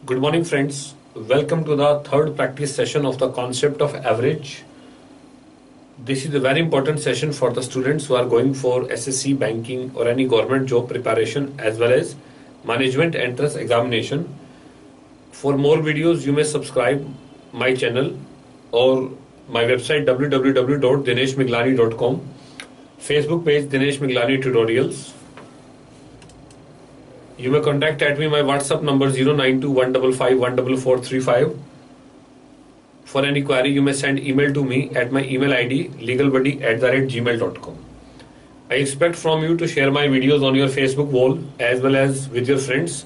Good morning, friends. Welcome to the third practice session of the concept of average. This is a very important session for the students who are going for SSC, banking, or any government job preparation as well as management entrance examination. For more videos, you may subscribe my channel or my website www.dineshmiglani.com, Facebook page Dinesh Miglani Tutorials. You may contact at me my WhatsApp number 09215514435. For any query, you may send email to me at my email ID legalbuddy@gmail.com. I expect from you to share my videos on your Facebook wall as well as with your friends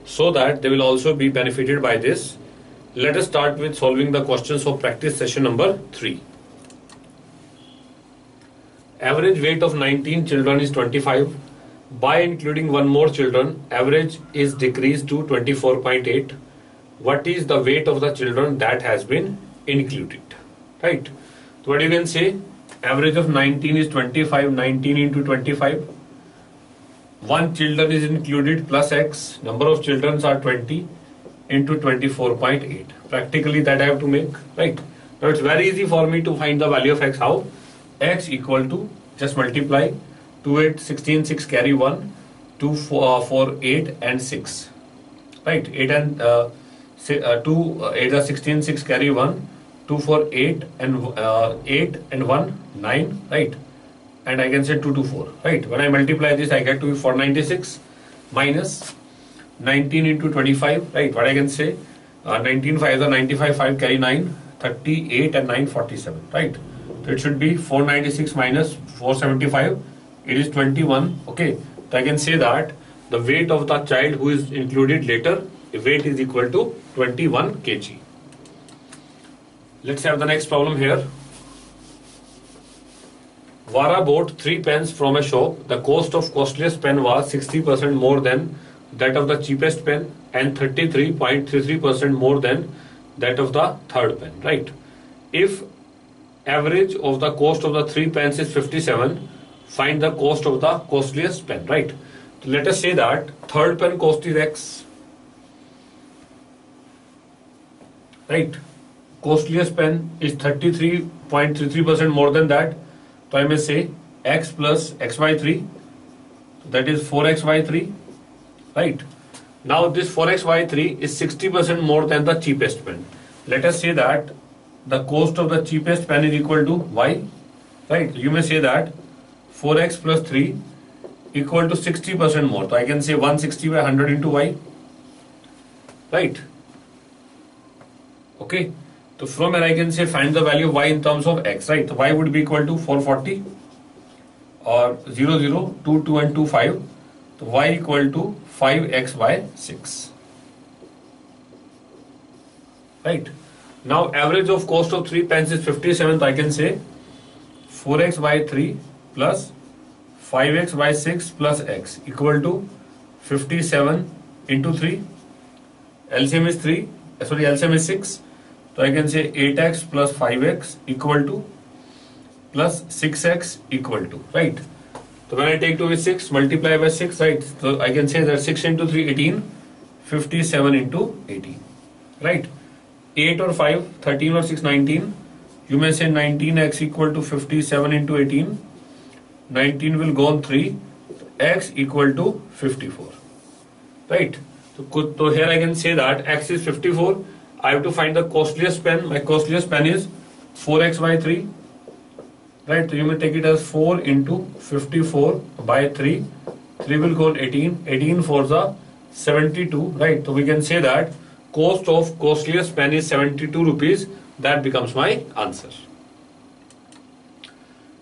so that they will also be benefited by this. Let us start with solving the questions of practice session number 3. Average weight of 19 children is 25. By including one more children, average is decreased to 24.8. What is the weight of the children that has been included? Right. So what you can say, average of 19 is 25, 19 into 25. One children is included plus x, number of children are 20 into 24.8. Practically that I have to make, right? Now it's very easy for me to find the value of x. How? X equal to, just multiply 2, 8, 16, 6 carry 1, 2, 4, 8 and 6. Right, 8 and 2, 8 are 16, 6 carry 1, 2, 4, 8 and 1, 9, right? And I can say 2 to 4, right? When I multiply this, I get to be 496 minus 19 into 25, right? What I can say, 19 5 are 95, 5 carry 9, 38 and 9, 47, right? So it should be 496 minus 475. It is 21. Okay, so I can say that the weight of the child who is included later, weight is equal to 21 kg. Let's have the next problem here. Vara bought 3 pens from a shop. The cost of costliest pen was 60% more than that of the cheapest pen and 33.33% more than that of the third pen, right? If average of the cost of the 3 pens is 57, find the cost of the costliest pen, right? So let us say that third pen cost is x, right? Costliest pen is 33.33% more than that. So I may say x plus x by 3, that is 4x by 3, right? Now this 4x by 3 is 60% more than the cheapest pen. Let us say that the cost of the cheapest pen is equal to y, right? You may say that 4x plus 3 equal to 60% more. So I can say 160 by 100 into y, right? Okay. So from here I can say find the value of y in terms of x, right? So y would be equal to 440 or 0, 0, 2, 2 and 2, 5. So y equal to 5x by 6. Right. Now average of cost of 3 pens is 57. So I can say 4x by 3 plus 5x by 6 plus x equal to 57 into 3. LCM is 3. Sorry, LCM is 6. So I can say 8x plus 5x equal to plus 6x equal to, right? So when I take 2 with 6, multiply by 6, right? So I can say that 6 into 3, 18, 57 into 18, right? 8 or 5, 13 or 6, 19. You may say 19x equal to 57 into 18. 19 will go on 3. X equal to 54, right? So here I can say that x is 54. I have to find the costliest pen. My costliest pen is 4x by 3, right? So you may take it as 4 into 54 by 3. 3 will go on 18. 18 for the 72, right? So we can say that cost of costliest pen is 72 rupees. That becomes my answer.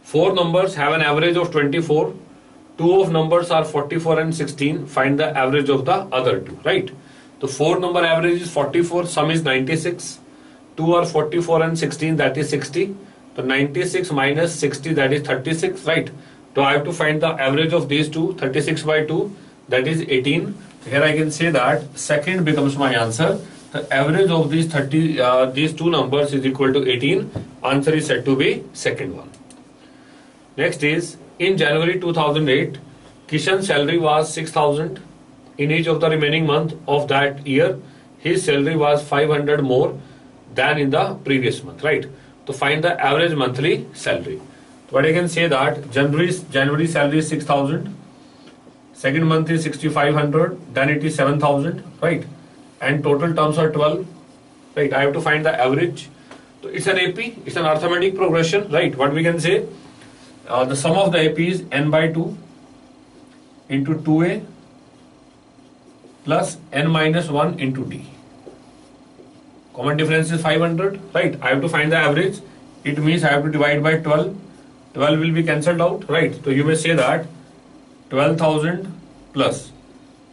4 numbers have an average of 24. 2 of numbers are 44 and 16. Find the average of the other 2, right? The 4 number average is 44, sum is 96. 2 are 44 and 16, that is 60. So 96 minus 60, that is 36, right? So I have to find the average of these two. 36 by 2, that is 18. Here I can say that second becomes my answer. The average of these 2 numbers is equal to 18. Answer is said to be second one. Next is, in January 2008, Kishan's salary was 6,000. In each of the remaining month of that year, his salary was 500 more than in the previous month, right? To find the average monthly salary. But I can say that January salary is 6,000, second month is 6,500, then it is 7,000, right? And total terms are 12, right? I have to find the average. So it's an AP, it's an arithmetic progression, right? What we can say, the sum of the AP is n by 2 into 2A plus n minus 1 into D. Common difference is 500, right? I have to find the average. It means I have to divide by 12. 12 will be cancelled out, right? So you may say that 12,000 plus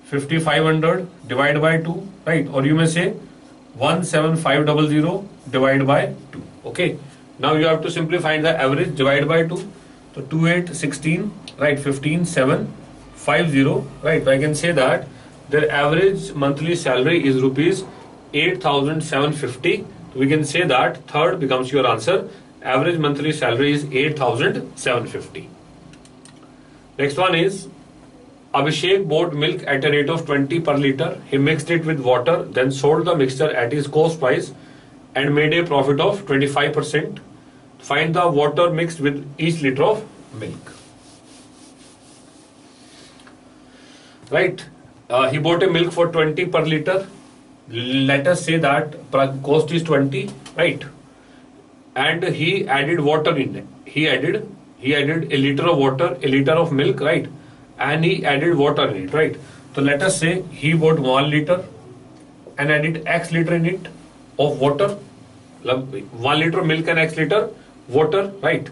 5,500 divided by 2, right? Or you may say 17500 divided by 2. Okay. Now you have to simply find the average, divide by 2. So 2, 8, 16, right? 15, 7, 50, right? I can say that their average monthly salary is rupees 8,750. We can say that third becomes your answer. Average monthly salary is 8,750. Next one is Abhishek bought milk at a rate of 20 per liter. He mixed it with water, then sold the mixture at his cost price and made a profit of 25%. Find the water mixed with each liter of milk. Right? He bought a milk for 20 per liter. Let us say that cost is 20, right? And he added water in it. He added a liter of water, a liter of milk, right? And he added water in it, right? So let us say he bought 1 liter and added X liter in it of water. 1 liter milk and X liter water, right?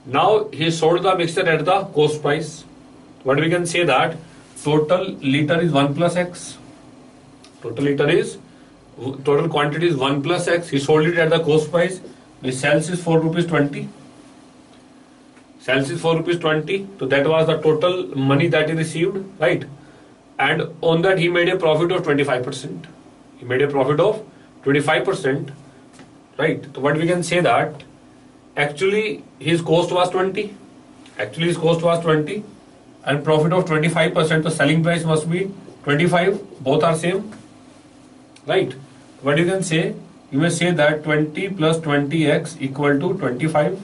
Now he sold the mixture at the cost price. What we can say that total liter is 1 plus X. Total quantity is 1 plus X. He sold it at the cost price. The sales is 4 rupees 20. Sales is 4 rupees 20. So that was the total money that he received, right? And on that he made a profit of 25%. He made a profit of 25%, right? So what we can say that actually his cost was 20. Actually his cost was 20 and profit of 25%. The selling price must be 25. Both are same, right? What you can say? You may say that 20 plus 20x equal to 25.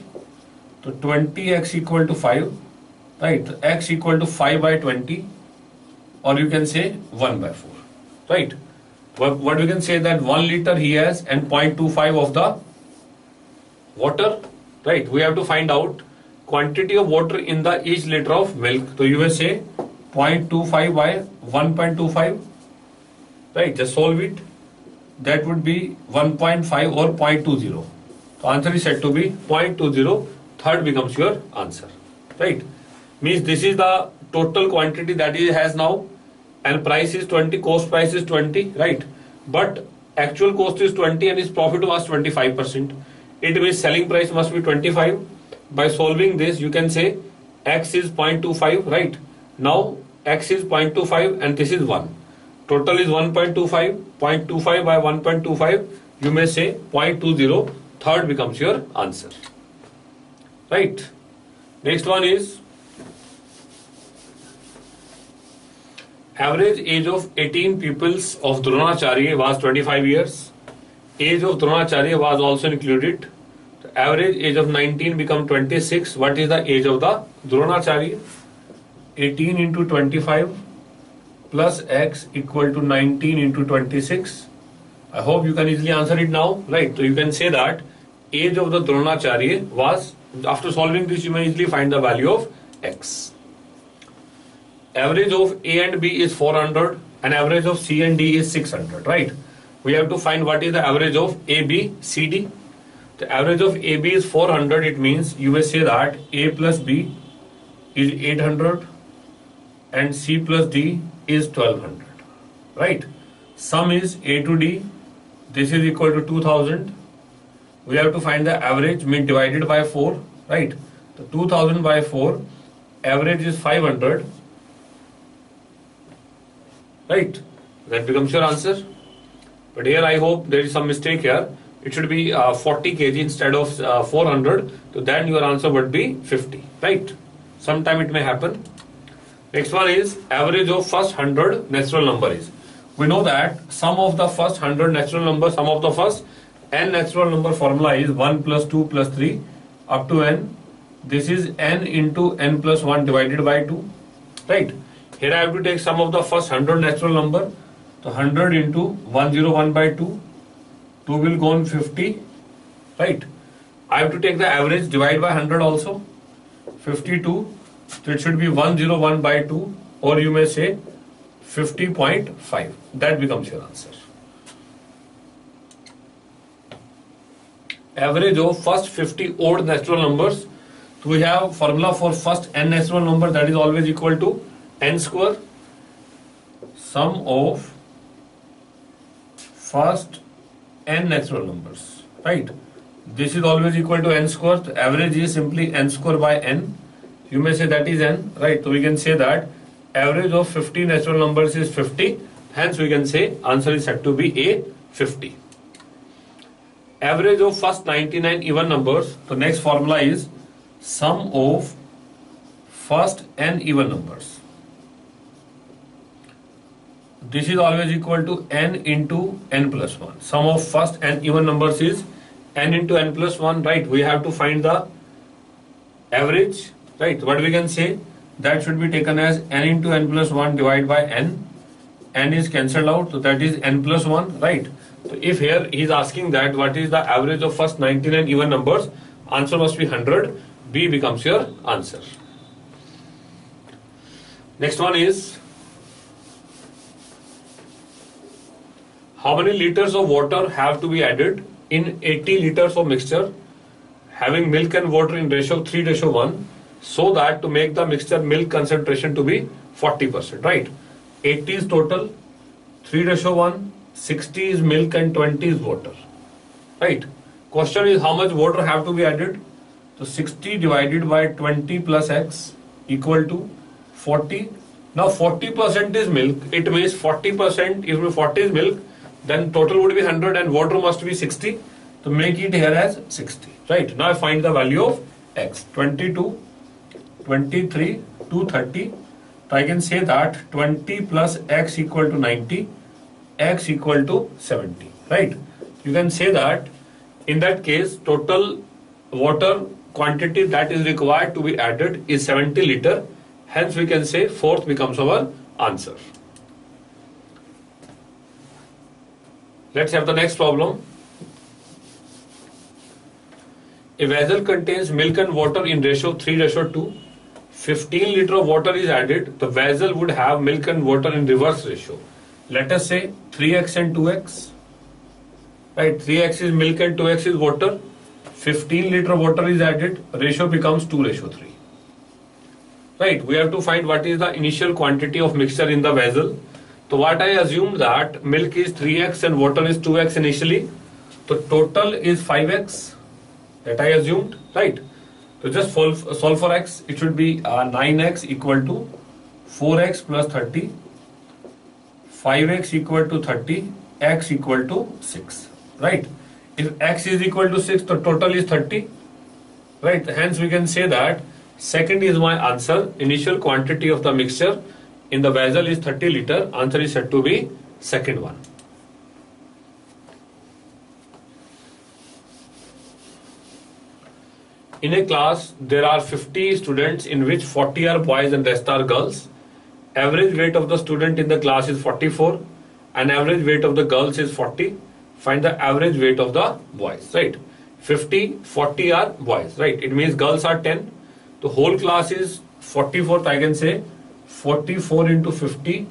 So 20x equal to 5, right? X equal to 5 by 20, or you can say 1 by 4, right? What we can say that 1 liter he has and 0.25 of the water, right? We have to find out quantity of water in the each liter of milk. So you may say 0.25 by 1.25, right? Just solve it. That would be 1.5 or 0.20. So answer is said to be 0.20. Third becomes your answer, right? Means this is the total quantity that he has now, and price is 20, cost price is 20, right? But actual cost is 20 and his profit was 25%. It means selling price must be 25. By solving this, you can say X is 0.25, right? Now X is 0.25 and this is 1. Total is 1.25. 0.25 by 1.25, you may say 0.20. Third becomes your answer. Right. Next one is average age of 18 pupils of Dronacharya was 25 years. Age of Dronacharya was also included. The average age of 19 become 26. What is the age of the Dronacharya? 18 into 25 plus X equal to 19 into 26. I hope you can easily answer it now, right? So you can say that age of the Dronacharya was, after solving this, you may easily find the value of X. Average of A and B is 400 and average of C and D is 600, right? We have to find what is the average of A, B, C, D. The average of AB is 400. It means you may say that A plus B is 800 and C plus D is 1200, right? Sum is A to D. This is equal to 2000. We have to find the average, mean divided by 4, right? So 2000 by 4, average is 500, right? That becomes your answer. But here I hope there is some mistake here. It should be 40 kg instead of 400. So then your answer would be 50, right? Sometime it may happen. Next one is average of first 100 natural number is. We know that sum of the first 100 natural numbers, sum of the first n natural number formula is 1 plus 2 plus 3 up to n. This is n into n plus 1 divided by 2, right? Here I have to take sum of the first 100 natural number. So 100 into 101 by 2, 2 will go on 50, right? I have to take the average, divide by 100 also, 52, so it should be 101 by 2, or you may say 50.5. That becomes your answer. Average of first 50 odd natural numbers. So we have formula for first n natural number, that is always equal to n square. Sum of first n natural numbers, right? This is always equal to n square. The average is simply n square by n. You may say that is n, right? So we can say that average of 50 natural numbers is 50. Hence we can say answer is said to be A, 50. Average of first 99 even numbers. The next formula is sum of first n even numbers. This is always equal to n into n plus 1. Sum of first n even numbers is n into n plus 1, right? We have to find the average, right? What we can say, that should be taken as n into n plus 1 divided by n. N is cancelled out, so that is n plus 1, right? So if here he is asking that what is the average of first 99 even numbers, answer must be 100. B becomes your answer. Next one is, how many liters of water have to be added in 80 liters of mixture having milk and water in ratio 3:1, so that to make the mixture milk concentration to be 40%, right? 80 is total, 3:1, 60 is milk and 20 is water, right? Question is how much water have to be added? So 60 divided by 20 plus x equal to 40. Now 40% is milk. It means 40%, if 40 is milk, then total would be 100 and water must be 60. So make it here as 60, right? Now I find the value of x. 22, 23, 230. So I can say that 20 plus x equal to 90, x equal to 70, right? You can say that in that case total water quantity that is required to be added is 70 liter. Hence we can say fourth becomes our answer. Let's have the next problem. A vessel contains milk and water in ratio 3:2. 15 liter of water is added. The vessel would have milk and water in reverse ratio. Let us say 3x and 2x. Right, 3x is milk and 2x is water. 15 liter water is added. Ratio becomes 2:3. Right, we have to find what is the initial quantity of mixture in the vessel. So what I assumed that milk is 3x and water is 2x initially. So total is 5x. That I assumed, right? So just solve for x. It should be 9x equal to 4x plus 30. 5x equal to 30. X equal to 6. Right? If x is equal to 6, the total is 30. Right? Hence we can say that second is my answer. Initial quantity of the mixture in the vessel is 30 liter. Answer is said to be second one. In a class, there are 50 students in which 40 are boys and rest are girls. Average weight of the student in the class is 44 and average weight of the girls is 40. Find the average weight of the boys, right? 50, 40 are boys, right? It means girls are 10. The whole class is 44, I can say 44 into 50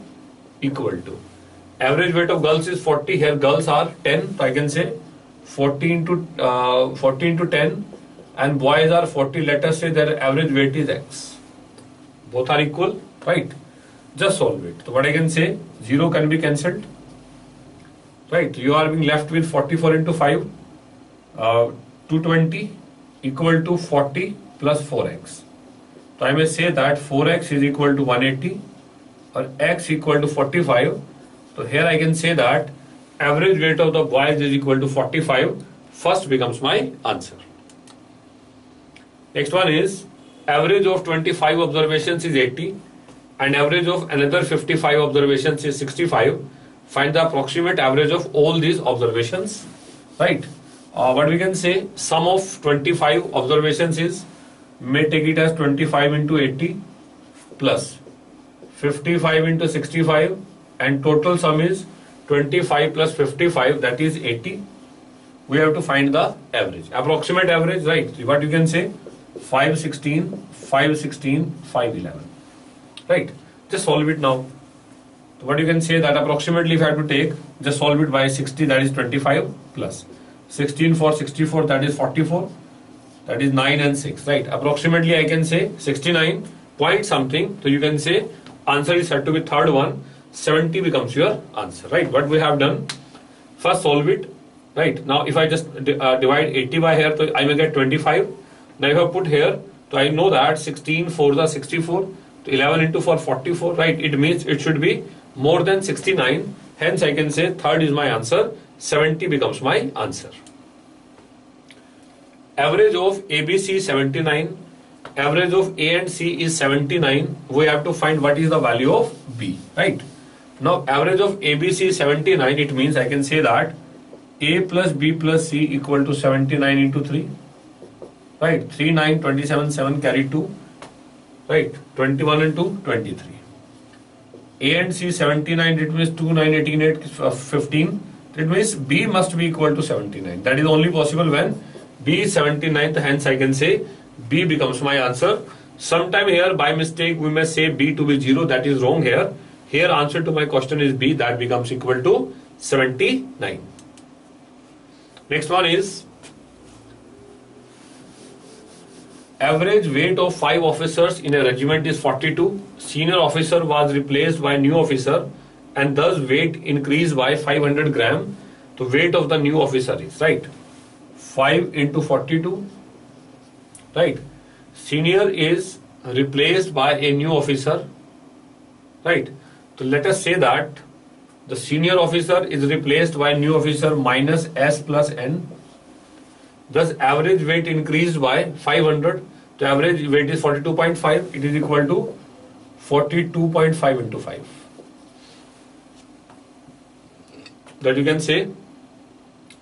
equal to. Average weight of girls is 40, here girls are 10, so I can say 40 into 10. And boys are 40, let us say their average weight is x. Both are equal, right? Just solve it. So what I can say, 0 can be cancelled, right? You are being left with 44 into 5, 220 equal to 40 plus 4x. So I may say that 4x is equal to 180 or x equal to 45. So here I can say that average weight of the boys is equal to 45. First becomes my answer. Next one is average of 25 observations is 80 and average of another 55 observations is 65. find the approximate average of all these observations, right? What we can say, sum of 25 observations is, may take it as 25 into 80 plus 55 into 65, and total sum is 25 plus 55, that is 80. We have to find the average, approximate average, right? What you can say, 516, 516, 511, right? Just solve it now. What you can say, that approximately if I have to take, just solve it by 60, that is 25 plus 16 for 64, that is 44, that is 9 and 6, right? Approximately I can say 69 point something. So you can say answer is said to be third one, 70 becomes your answer, right? What we have done, first solve it, right? Now if I just divide 80 by here, so I may get 25. Now if I put here, so I know that 16 4 the 64, 11 into 4 44, right? It means it should be more than 69. Hence I can say third is my answer, 70 becomes my answer. Average of ABC 79, average of A and C is 79. We have to find what is the value of B, right? Now average of ABC is 79, it means I can say that A plus B plus C equal to 79 into 3, right? 3 9 27 7 carry 2, right? 21 and 2 23. A and C 79, it means 2 9 18 8 15. It means B must be equal to 79. That is only possible when B is 79. Hence I can say B becomes my answer. Sometime here by mistake we may say B to be 0. That is wrong here. Here answer to my question is B, that becomes equal to 79. Next one is average weight of 5 officers in a regiment is 42. Senior officer was replaced by new officer and thus weight increased by 500 gram. The weight of the new officer is, right, 5 into 42, right? Senior is replaced by a new officer, right? So let us say that the senior officer is replaced by new officer minus S plus N. Thus average weight increased by 500. The average weight is 42.5. It is equal to 42.5 into 5. That you can say.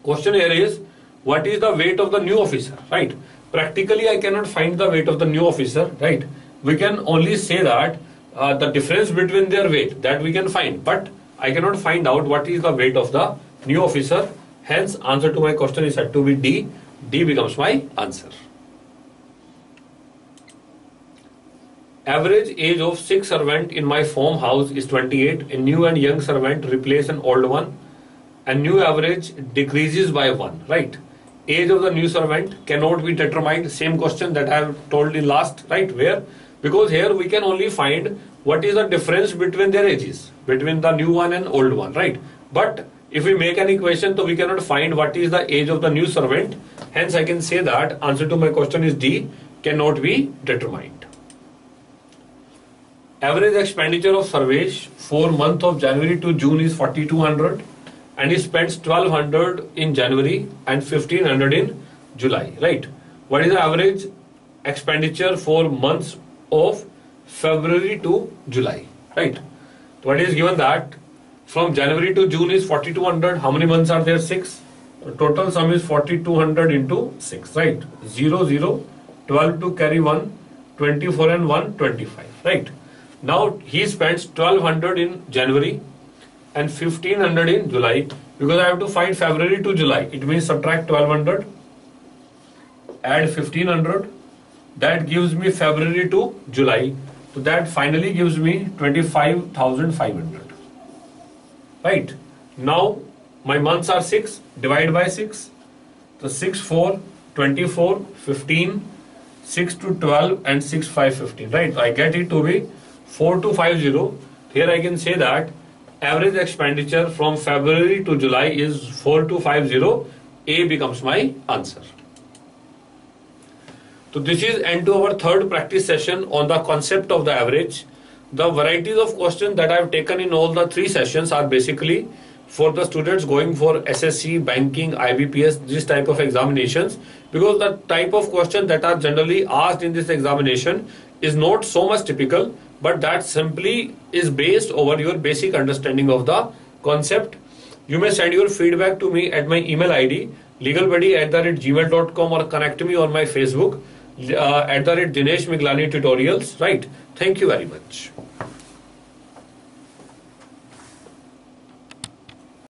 Question here is, what is the weight of the new officer, right? Practically I cannot find the weight of the new officer, right? We can only say that the difference between their weight, that we can find, but I cannot find out what is the weight of the new officer. Hence answer to my question is said to be D. D becomes my answer. Average age of 6 servant in my farmhouse is 28. A new and young servant replace an old one, and new average decreases by 1, right? Age of the new servant cannot be determined. Same question that I have told in last, right? Where? Because here we can only find what is the difference between their ages, between the new one and old one, right? But if we make an equation, so we cannot find what is the age of the new servant. Hence I can say that answer to my question is D, cannot be determined. Average expenditure of Sarvesh for month of January to June is 4200, and he spends 1200 in January and 1500 in July, right? What is the average expenditure for months of February to July, right? What is given that from January to June is 4200. How many months are there? 6. The total sum is 4200 into 6, right? 0 0 12 to carry 1, 24 and 1 25, right? Now he spends 1200 in January and 1500 in July. Because I have to find February to July, it means subtract 1200, add 1500, that gives me February to July. So that finally gives me 25,500, right? Now my months are 6, divide by 6. So 6 4 24 15, 6 to 12 and 6 5 15, right? So I get it to be 4250. Here I can say that average expenditure from February to July is 4250. A becomes my answer. So this is end to our third practice session on the concept of the average. The varieties of questions that I have taken in all the 3 sessions are basically for the students going for SSC, banking, IBPS, this type of examinations, because the type of questions that are generally asked in this examination is not so much typical, but that simply is based over your basic understanding of the concept. You may send your feedback to me at my email ID legalbuddy@gmail.com or connect me on my Facebook @Dinesh Miglani Tutorials. Right. Thank you very much.